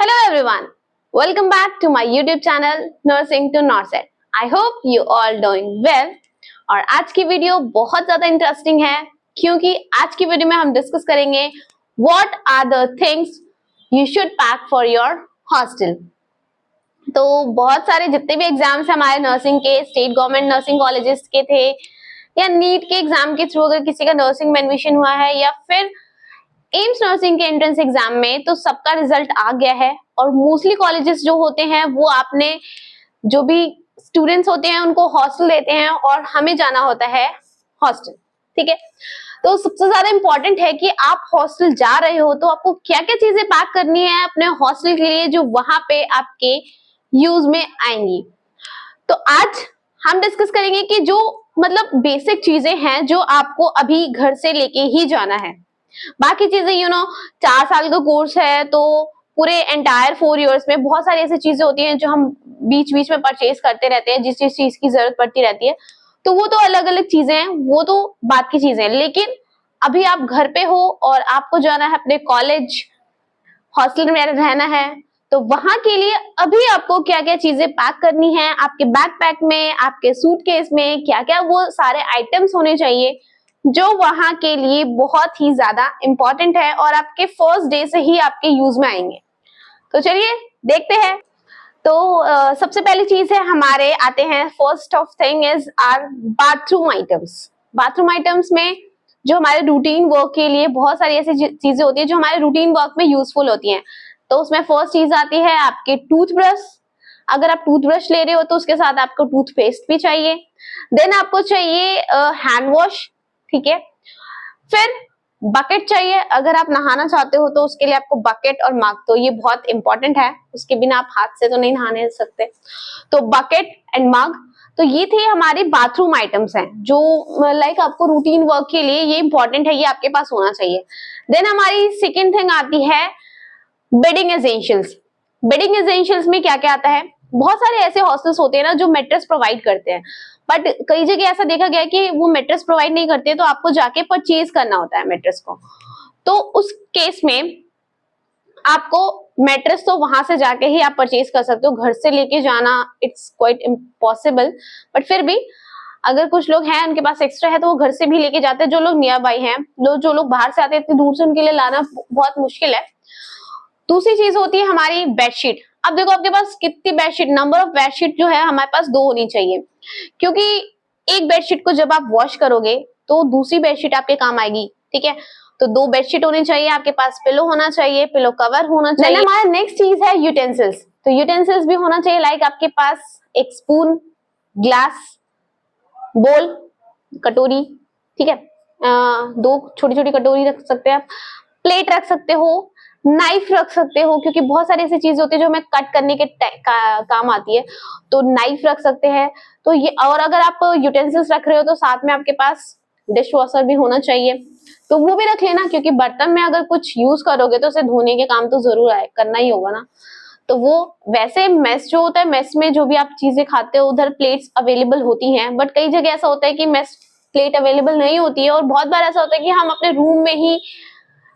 Hello everyone, welcome back to my YouTube channel Nursing to Norset. I hope you all doing well. और आज की video बहुत ज्यादा interesting है क्योंकि आज की वीडियो में हम डिस्कस करेंगे What are the things you should pack for your hostel. तो बहुत सारे जितने भी एग्जाम्स हैं हमारे नर्सिंग के, स्टेट गवर्नमेंट नर्सिंग कॉलेजेस के थे या नीट के एग्जाम के थ्रू अगर किसी का नर्सिंग में एडमिशन हुआ है या फिर एम्स नर्सिंग के एंट्रेंस एग्जाम में, तो सबका रिजल्ट आ गया है। और मोस्टली कॉलेजेस जो होते हैं वो आपने जो भी स्टूडेंट्स होते हैं उनको हॉस्टल देते हैं और हमें जाना होता है हॉस्टल, ठीक है। तो सबसे ज्यादा इंपॉर्टेंट है कि आप हॉस्टल जा रहे हो तो आपको क्या क्या चीजें पैक करनी है अपने हॉस्टल के लिए जो वहां पे आपके यूज में आएंगी। तो आज हम डिस्कस करेंगे कि जो मतलब बेसिक चीजें हैं जो आपको अभी घर से लेके ही जाना है। बाकी चीजें 4 साल का कोर्स है तो पूरे एंटायर 4 इयर्स में बहुत सारी ऐसी चीजें होती हैं जो हम बीच बीच में परचेज करते रहते हैं, जिस जिस चीज की जरूरत पड़ती रहती है, तो वो तो अलग अलग चीजें हैं, वो तो बात की चीजें हैं। लेकिन अभी आप घर पे हो और आपको जाना है अपने कॉलेज, हॉस्टल में रहना है, तो वहां के लिए अभी आपको क्या क्या चीजें पैक करनी है, आपके बैकपैक में, आपके सूटकेस में क्या क्या वो सारे आइटम्स होने चाहिए जो वहां के लिए बहुत ही ज्यादा इंपॉर्टेंट है और आपके फर्स्ट डे से ही आपके यूज में आएंगे। तो चलिए देखते हैं। तो सबसे पहली चीज है हमारे आते हैं, first of thing is our bathroom items. Bathroom items में जो हमारे रूटीन वर्क के लिए बहुत सारी ऐसी चीजें होती है जो हमारे रूटीन वर्क में यूजफुल होती हैं। तो उसमें फर्स्ट चीज आती है आपके टूथब्रश। अगर आप टूथब्रश ले रहे हो तो उसके साथ आपको टूथपेस्ट भी चाहिए। देन आपको चाहिए हैंड वॉश, ठीक है। फिर बकेट चाहिए, अगर आप नहाना चाहते हो तो उसके लिए आपको बकेट और मग, तो ये बहुत इंपॉर्टेंट है, उसके बिना आप हाथ से तो नहीं नहाने सकते। तो बकेट एंड मग, तो ये थे हमारी बाथरूम आइटम्स हैं जो लाइक आपको रूटीन वर्क के लिए ये इंपॉर्टेंट है, ये आपके पास होना चाहिए। देन हमारी सेकेंड थिंग आती है बेडिंग एसेंशियल्स। बेडिंग एसेंशियल्स में क्या क्या आता है, बहुत सारे ऐसे हॉस्टल्स होते हैं ना जो मैट्रेस प्रोवाइड करते हैं, बट कई जगह ऐसा देखा गया है कि वो मैट्रेस प्रोवाइड नहीं करते, तो आपको जाके परचेज करना होता है मैट्रेस को। तो उस केस में आपको मैट्रेस तो वहां से जाके ही आप परचेज कर सकते हो, घर से लेके जाना इट्स क्वाइट इम्पॉसिबल। बट फिर भी अगर कुछ लोग हैं उनके पास एक्स्ट्रा है तो वो घर से भी लेके जाते हैं, जो लोग नियर बाई हैं, जो लोग बाहर से आते हैं इतनी दूर से उनके लिए लाना बहुत मुश्किल है। दूसरी चीज होती है हमारी बेडशीट। अब देखो आपके पास कितनी बेडशीट, नंबर ऑफ बेडशीट जो है हमारे पास 2 होनी चाहिए, क्योंकि एक बेडशीट को जब आप वॉश करोगे तो दूसरी बेडशीट आपके काम आएगी, ठीक है। तो 2 बेडशीट होनी चाहिए आपके पास, पिलो होना चाहिए, पिलो कवर होना चाहिए। हमारा नेक्स्ट चीज है यूटेंसिल्स। तो यूटेंसिल्स भी होना चाहिए, लाइक आपके पास एक स्पून, ग्लास, बोल, कटोरी, ठीक है। 2 छोटी छोटी कटोरी रख सकते हैं आप, प्लेट रख सकते हो, नाइफ रख सकते हो, क्योंकि बहुत सारी ऐसी चीज होती है जो हमें कट करने के काम आती है, तो नाइफ रख सकते हैं। तो ये, और अगर आप यूटेंसिल्स रख रहे हो तो साथ में आपके पास डिश वॉशर भी होना चाहिए, तो वो भी रख लेना, क्योंकि बर्तन में अगर कुछ यूज करोगे तो उसे धोने के काम तो जरूर आए, करना ही होगा ना। तो वो वैसे मेस जो होता है, मेस में जो भी आप चीजें खाते हो उधर प्लेट्स अवेलेबल होती हैं, बट कई जगह ऐसा होता है कि मेस प्लेट अवेलेबल नहीं होती है, और बहुत बार ऐसा होता है कि हम अपने रूम में ही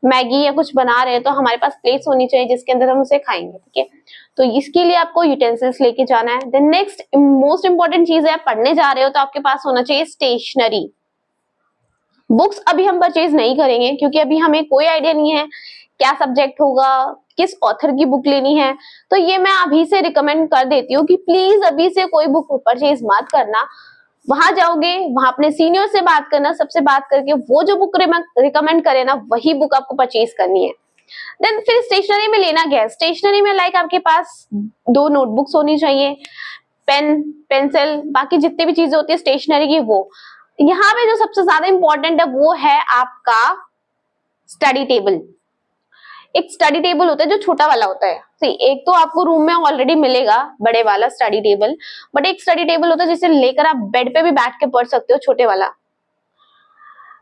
मैगी या कुछ बना रहे हैं तो हमारे पास प्लेट्स होनी चाहिए जिसके अंदर हम उसे खाएंगे, ठीक है। तो इसके लिए आपको यूटेंसिल्स लेके जाना है। देन नेक्स्ट मोस्ट इंपॉर्टेंट चीज है, पढ़ने जा रहे हो तो आपके पास होना चाहिए स्टेशनरी। बुक्स अभी हम परचेज नहीं करेंगे क्योंकि अभी हमें कोई आइडिया नहीं है क्या सब्जेक्ट होगा, किस ऑथर की बुक लेनी है, तो ये मैं अभी से रिकमेंड कर देती हूँ कि प्लीज अभी से कोई बुक परचेज मत करना। वहां जाओगे, वहां अपने सीनियर से बात करना, सबसे बात करके वो जो बुक रिकमेंड करे ना वही बुक आपको परचेज करनी है। देन फिर स्टेशनरी में लेना क्या है, स्टेशनरी में लाइक आपके पास 2 नोटबुक्स होनी चाहिए, पेन, पेंसिल, बाकी जितनी भी चीजें होती है स्टेशनरी की वो। यहाँ पे जो सबसे ज्यादा इंपॉर्टेंट है वो है आपका स्टडी टेबल। एक स्टडी टेबल होता है जो छोटा वाला होता है, एक तो आपको रूम में ऑलरेडी मिलेगा बड़े वाला स्टडी टेबल, बट एक स्टडी टेबल होता है जिसे लेकर आप बेड पे भी बैठ के पढ़ सकते हो, छोटे वाला।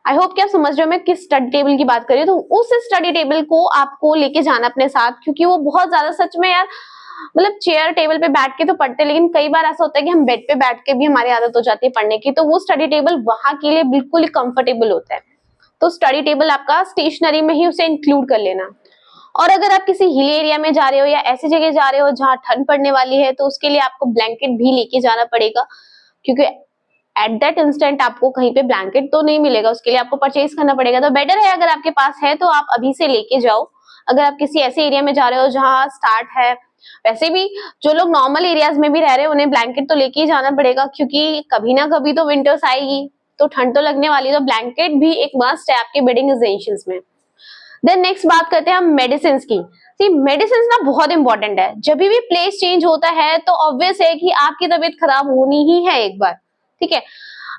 आई होप कि आप समझ रहे हो मैं किस स्टडी टेबल की बात कर रही हूँ। तो उस स्टडी टेबल को आपको लेके जाना अपने साथ, क्योंकि वो बहुत ज्यादा, सच में यार, मतलब चेयर टेबल पे बैठ के तो पढ़ते, लेकिन कई बार ऐसा होता है कि हम बेड पे बैठ के भी हमारी आदत हो जाती है पढ़ने की, तो वो स्टडी टेबल वहां के लिए बिल्कुल ही कंफर्टेबल होता है। तो स्टडी टेबल आपका स्टेशनरी में ही उसे इंक्लूड कर लेना। और अगर आप किसी हिल एरिया में जा रहे हो या ऐसी जगह जा रहे हो जहाँ ठंड पड़ने वाली है, तो उसके लिए आपको ब्लैंकेट भी लेके जाना पड़ेगा, क्योंकि एट दैट इंस्टेंट आपको कहीं पे ब्लैंकेट तो नहीं मिलेगा, उसके लिए आपको परचेज करना पड़ेगा। तो बेटर है अगर आपके पास है तो आप अभी से लेके जाओ। अगर आप किसी ऐसे एरिया में जा रहे हो जहाँ स्टार्ट है, वैसे भी जो लोग नॉर्मल एरियाज में भी रह रहे हैं उन्हें ब्लैंकेट तो लेके ही जाना पड़ेगा, क्योंकि कभी ना कभी तो विंटर्स आएगी, तो ठंड तो लगने वाली, तो ब्लैंकेट भी एक मस्ट है आपके बेडिंग एसेंशियल्स में। देन नेक्स्ट बात करते हैं हम मेडिसिन की। सी मेडिसिन ना बहुत इंपॉर्टेंट है। जब भी प्लेस चेंज होता है तो ऑब्वियस है कि आपकी तबीयत खराब होनी ही है एक बार, ठीक है।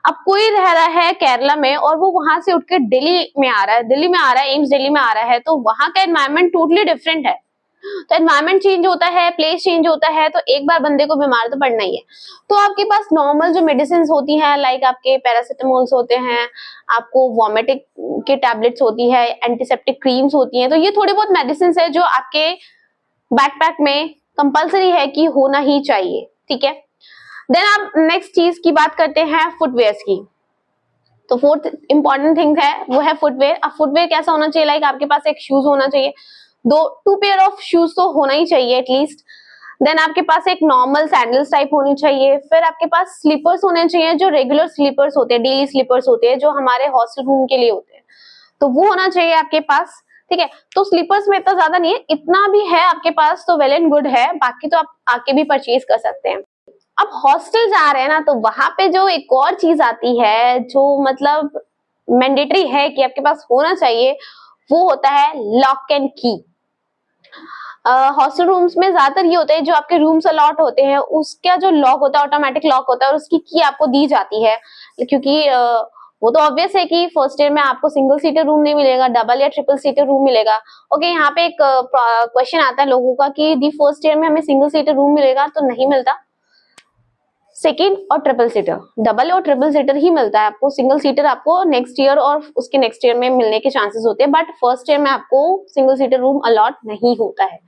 अब कोई रह रहा है केरला में और वो वहां से उठ के दिल्ली में आ रहा है, एम्स दिल्ली में आ रहा है, तो वहां का एनवायरनमेंट टोटली डिफरेंट है। तो एनवायरनमेंट चेंज होता है, प्लेस चेंज होता है, तो एक बार बंदे को बीमार तो पड़ना ही है। तो आपके पास नॉर्मल जो मेडिसिन होती हैं, लाइक आपके पैरासिटामोल्स होते हैं, आपको वॉमिटिंग के टैबलेट्स होती है, एंटीसेप्टिक क्रीम्स होती हैं, तो ये थोड़ी बहुत मेडिसिन है जो आपके बैकपैक में कंपल्सरी है कि होना ही चाहिए, ठीक है। देन आप नेक्स्ट चीज की बात करते हैं फुटवेयर्स की। तो फोर्थ इंपॉर्टेंट थिंग है वो है फुटवेयर। अब फुटवेयर कैसा होना चाहिए, लाइक आपके पास एक शूज होना चाहिए, टू पेयर ऑफ शूज तो होना ही चाहिए एटलीस्ट। देन आपके पास एक नॉर्मल सैंडल्स टाइप होनी चाहिए। फिर आपके पास स्लीपर्स होने चाहिए, जो रेगुलर स्लीपर्स होते हैं, डेली स्लीपर्स होते हैं, जो हमारे हॉस्टल रूम के लिए होते हैं, तो वो होना चाहिए आपके पास, ठीक है। तो स्लीपर्स में इतना ज्यादा नहीं है, इतना भी है आपके पास तो वेल एंड गुड है, बाकी तो आप आके भी परचेज कर सकते हैं। अब हॉस्टल जा रहे हैं ना, तो वहां पे जो एक और चीज आती है जो मतलब मैंडेटरी है कि आपके पास होना चाहिए, वो होता है लॉक एंड की। हॉस्टल रूम्स में ज्यादातर ये होता है, जो आपके रूम्स अलॉट होते हैं उसका जो लॉक होता है ऑटोमेटिक लॉक होता है और उसकी की आपको दी जाती है, क्योंकि वो तो ऑब्वियस है कि फर्स्ट ईयर में आपको सिंगल सीटर रूम नहीं मिलेगा, डबल या ट्रिपल सीटर रूम मिलेगा। ओके, यहाँ पे एक क्वेश्चन आता है लोगों का कि दी फर्स्ट ईयर में हमें सिंगल सीटर रूम मिलेगा, तो नहीं मिलता। सेकेंड और ट्रिपल सीटर, डबल और ट्रिपल सीटर ही मिलता है आपको, सिंगल सीटर आपको नेक्स्ट ईयर और उसके नेक्स्ट ईयर में मिलने के चांसेस होते हैं, बट फर्स्ट ईयर में आपको सिंगल सीटर रूम अलॉट नहीं होता है,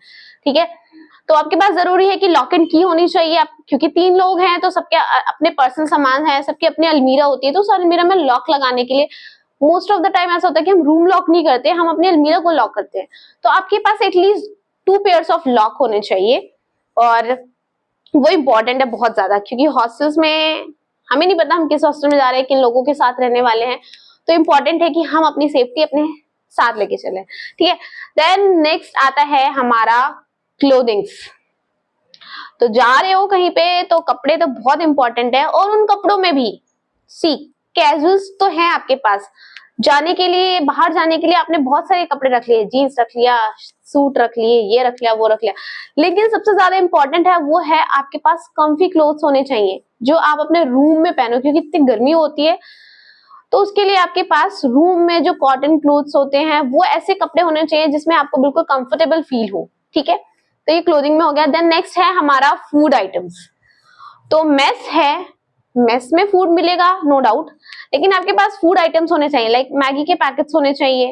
ठीक है। तो आपके पास जरूरी है कि लॉक एंड की होनी चाहिए, आप क्योंकि 3 लोग हैं तो सबके अपने पर्सनल सामान है, सबकी अपनी अलमीरा होती है, तो उस अलमीरा में लॉक लगाने के लिए मोस्ट ऑफ द टाइम ऐसा होता है कि हम रूम लॉक नहीं करते, हम अपनी अलमीरा को लॉक करते हैं। तो आपके पास एटलीस्ट 2 पेयर्स ऑफ लॉक होने चाहिए, और वो इम्पोर्टेंट है बहुत ज्यादा, क्योंकि हॉस्टल्स में हमें नहीं पता हम किस हॉस्टल में जा रहे हैं, किन लोगों के साथ रहने वाले हैं, तो इम्पोर्टेंट है कि हम अपनी सेफ्टी अपने साथ लेके चले, ठीक है। देन नेक्स्ट आता है हमारा क्लोथिंग्स। तो जा रहे हो कहीं पे तो कपड़े तो बहुत इंपॉर्टेंट है, और उन कपड़ों में भी कैजुअल्स तो हैं आपके पास, जाने के लिए, बाहर जाने के लिए आपने बहुत सारे कपड़े रख लिए, जीन्स रख लिया, सूट रख लिए, ये रख लिया, वो रख लिया, लेकिन सबसे ज्यादा इंपॉर्टेंट है वो है आपके पास कंफी क्लोथ्स होने चाहिए जो आप अपने रूम में पहनो, क्योंकि इतनी गर्मी होती है, तो उसके लिए आपके पास रूम में जो कॉटन क्लोथ्स होते हैं वो ऐसे कपड़े होने चाहिए जिसमें आपको बिल्कुल कंफर्टेबल फील हो, ठीक है। तो ये क्लोथिंग में हो गया। देन नेक्स्ट है हमारा फूड आइटम्स। तो मेस है, मेस में फूड मिलेगा नो डाउट, लेकिन आपके पास फूड आइटम्स होने चाहिए, लाइक मैगी के पैकेट्स होने चाहिए।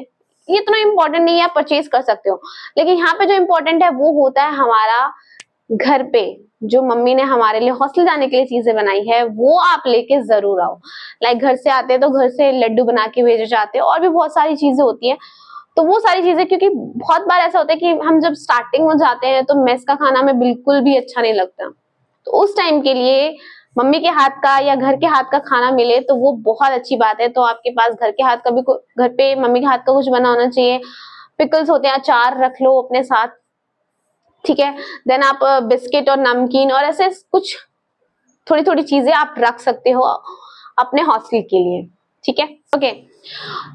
ये इतना इंपॉर्टेंट नहीं है, आप परचेज कर सकते हो, लेकिन यहाँ पे जो इंपॉर्टेंट है वो होता है हमारा घर पे जो मम्मी ने हमारे लिए हॉस्टल जाने के लिए चीजें बनाई है, वो आप लेके जरूर आओ। लाइक घर से आते हैं तो घर से लड्डू बना के भेजे जाते हैं, और भी बहुत सारी चीजें होती है, तो वो सारी चीजें, क्योंकि बहुत बार ऐसा होता है कि हम जब स्टार्टिंग में जाते हैं तो मेस का खाना हमें बिल्कुल भी अच्छा नहीं लगता, तो उस टाइम के लिए मम्मी के हाथ का या घर के हाथ का खाना मिले तो वो बहुत अच्छी बात है। तो आपके पास घर के हाथ का भी, घर पे मम्मी के हाथ का कुछ बना होना चाहिए। पिकल्स होते हैं, अचार रख लो अपने साथ, ठीक है। देन आप बिस्किट और नमकीन और ऐसे कुछ थोड़ी थोड़ी चीजें आप रख सकते हो अपने हॉस्टल के लिए, ठीक है, ओके।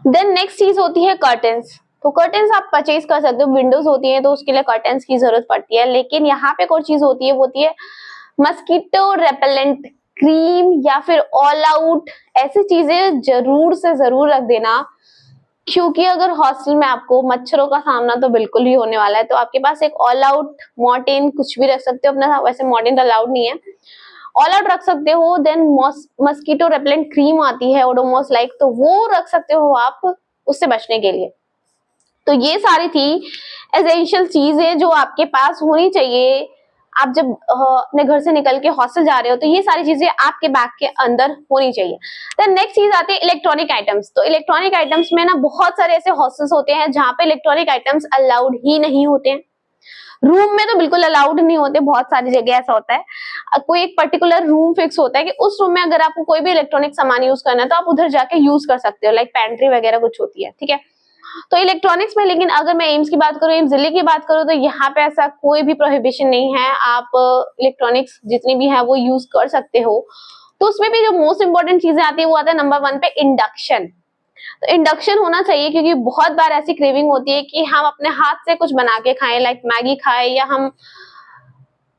देन नेक्स्ट चीज होती है कर्टेन्स। तो कर्टेन्स आप परचेज कर सकते हो, विंडोज होती है तो उसके लिए कर्टेन्स की जरूरत पड़ती है, लेकिन यहाँ पे एक और चीज होती है, वो होती है मस्कीटो रेपेलेंट क्रीम या फिर ऑल आउट, ऐसी चीजें जरूर से जरूर रख देना, क्योंकि अगर हॉस्टल में आपको मच्छरों का सामना तो बिल्कुल ही होने वाला है। तो आपके पास एक ऑल आउट, मॉर्टिन कुछ भी रख सकते हो अपना, वैसे मॉर्टिन अलाउड नहीं है, ऑल आउट रख सकते हो। देन मस्कीटो रेपेलेंट क्रीम आती है ओडोमॉस लाइक, तो वो रख सकते हो आप उससे बचने के लिए। तो ये सारी थी एसेंशियल चीजें जो आपके पास होनी चाहिए आप जब अपने घर से निकल के हॉस्टल जा रहे हो तो ये सारी चीजें आपके बैग के अंदर होनी चाहिए। देन नेक्स्ट चीज आती है इलेक्ट्रॉनिक आइटम्स। तो इलेक्ट्रॉनिक आइटम्स में ना बहुत सारे ऐसे हॉस्टल्स होते हैं जहाँ पे इलेक्ट्रॉनिक आइटम्स अलाउड ही नहीं होते हैं। रूम में तो बिल्कुल अलाउड नहीं होते, बहुत सारी जगह ऐसा होता है। कोई एक पर्टिकुलर रूम फिक्स होता है कि उस रूम में अगर आपको कोई भी इलेक्ट्रॉनिक सामान यूज करना है तो आप उधर जाके यूज कर सकते हो, लाइक पेंट्री वगैरह कुछ होती है, ठीक है। तो इलेक्ट्रॉनिक्स में, लेकिन अगर मैं एम्स की बात करूं, एम्स दिल्ली की बात करूं, तो यहाँ पे ऐसा कोई भी प्रोहिबिशन नहीं है। आप इलेक्ट्रॉनिक्स जितनी भी है वो यूज कर सकते हो। तो उसमें भी जो मोस्ट इंपॉर्टेंट चीजें आती है वो आता है नंबर 1 पे इंडक्शन। तो इंडक्शन होना चाहिए क्योंकि बहुत बार ऐसी क्रेविंग होती है कि हम अपने हाथ से कुछ बना के खाएं, लाइक मैगी खाएं, या हम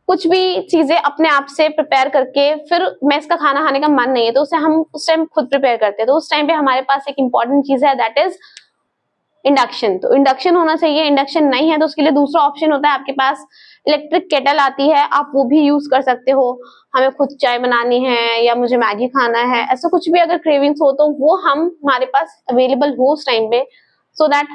कुछ भी चीजें अपने आप से प्रिपेयर करके, फिर मेस का खाना खाने का मन नहीं है तो उसे हम उस टाइम खुद प्रिपेयर करते हैं। तो उस टाइम पे हमारे पास एक इंपॉर्टेंट चीज है, दैट इज इंडक्शन। तो इंडक्शन होना चाहिए। इंडक्शन नहीं है तो उसके लिए दूसरा ऑप्शन होता है आपके पास, इलेक्ट्रिक केटल आती है, आप वो भी यूज कर सकते हो। हमें खुद चाय बनानी है या मुझे मैगी खाना है, ऐसा कुछ भी अगर क्रेविंग्स हो तो वो हमारे पास अवेलेबल हो उस टाइम पे, सो दैट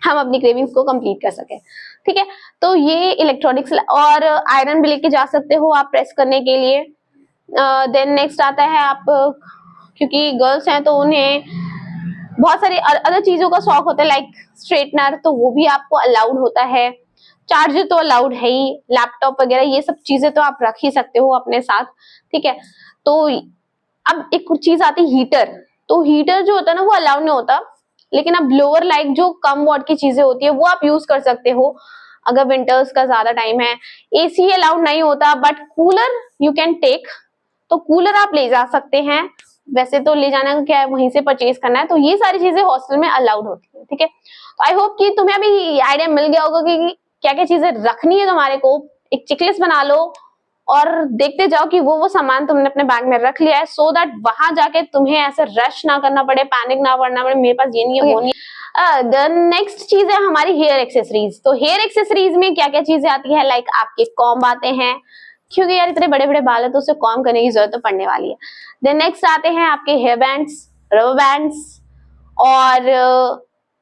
हम अपनी क्रेविंग्स को कंप्लीट कर सके, ठीक है। तो ये इलेक्ट्रॉनिक्स, और आयरन भी लेके जा सकते हो आप प्रेस करने के लिए। देन नेक्स्ट आता है, आप क्योंकि गर्ल्स हैं तो उन्हें बहुत सारी अदर चीजों का शौक होता है, लाइक स्ट्रेटनर, तो वो भी आपको अलाउड होता है। चार्जर तो अलाउड है ही, लैपटॉप वगैरह ये सब चीजें तो आप रख ही सकते हो अपने साथ, ठीक है। तो अब एक चीज आती है हीटर। तो हीटर जो होता है ना वो अलाउड नहीं होता, लेकिन अब ब्लोअर लाइक जो कम वॉट की चीजें होती है वो आप यूज कर सकते हो अगर विंटर्स का ज्यादा टाइम है। एसी अलाउड नहीं होता, but cooler you can take. तो कूलर आप ले जा सकते हैं, वैसे तो ले जाना क्या है, वहीं से परचेज करना है। तो ये सारी चीजें हॉस्टल में अलाउड होती है, ठीक है। तो आई होप कि तुम्हें अभी आइडिया मिल गया होगा कि क्या क्या चीजें रखनी है तुम्हारे को। एक चेकलिस्ट बना लो और देखते जाओ कि वो सामान तुमने अपने बैग में रख लिया है, सो दैट वहां जाके तुम्हें ऐसे रश ना करना पड़े, पैनिक ना करना पड़े, मेरे पास ये नहीं है वो नहीं है। द नेक्स्ट चीज है हमारी हेयर एक्सेसरीज। तो हेयर एक्सेसरीज में क्या क्या चीजें आती है, लाइक आपके कॉम्ब आते हैं, क्योंकि यार इतने बड़े बड़े बाल है तो उसे कॉम्ब करने की जरूरत तो पड़ने वाली है। देन नेक्स्ट आते हैं आपके हेयर बैंड्स, रबर बैंड्स, और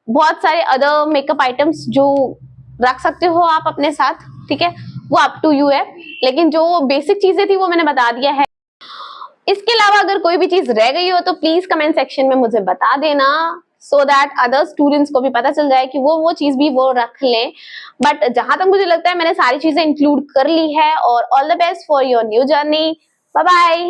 बहुत सारे अदर मेकअप आइटम्स जो रख सकते हो आप अपने साथ, ठीक है। वो अप टू यू है, लेकिन जो बेसिक चीजें थी वो मैंने बता दिया है। इसके अलावा अगर कोई भी चीज रह गई हो तो प्लीज कमेंट सेक्शन में मुझे बता देना, सो दैट अदर स्टूडेंट्स को भी पता चल जाए कि वो चीज भी वो रख लें। बट जहां तक मुझे लगता है मैंने सारी चीजें इंक्लूड कर ली है। और all the best for your new journey. Bye bye.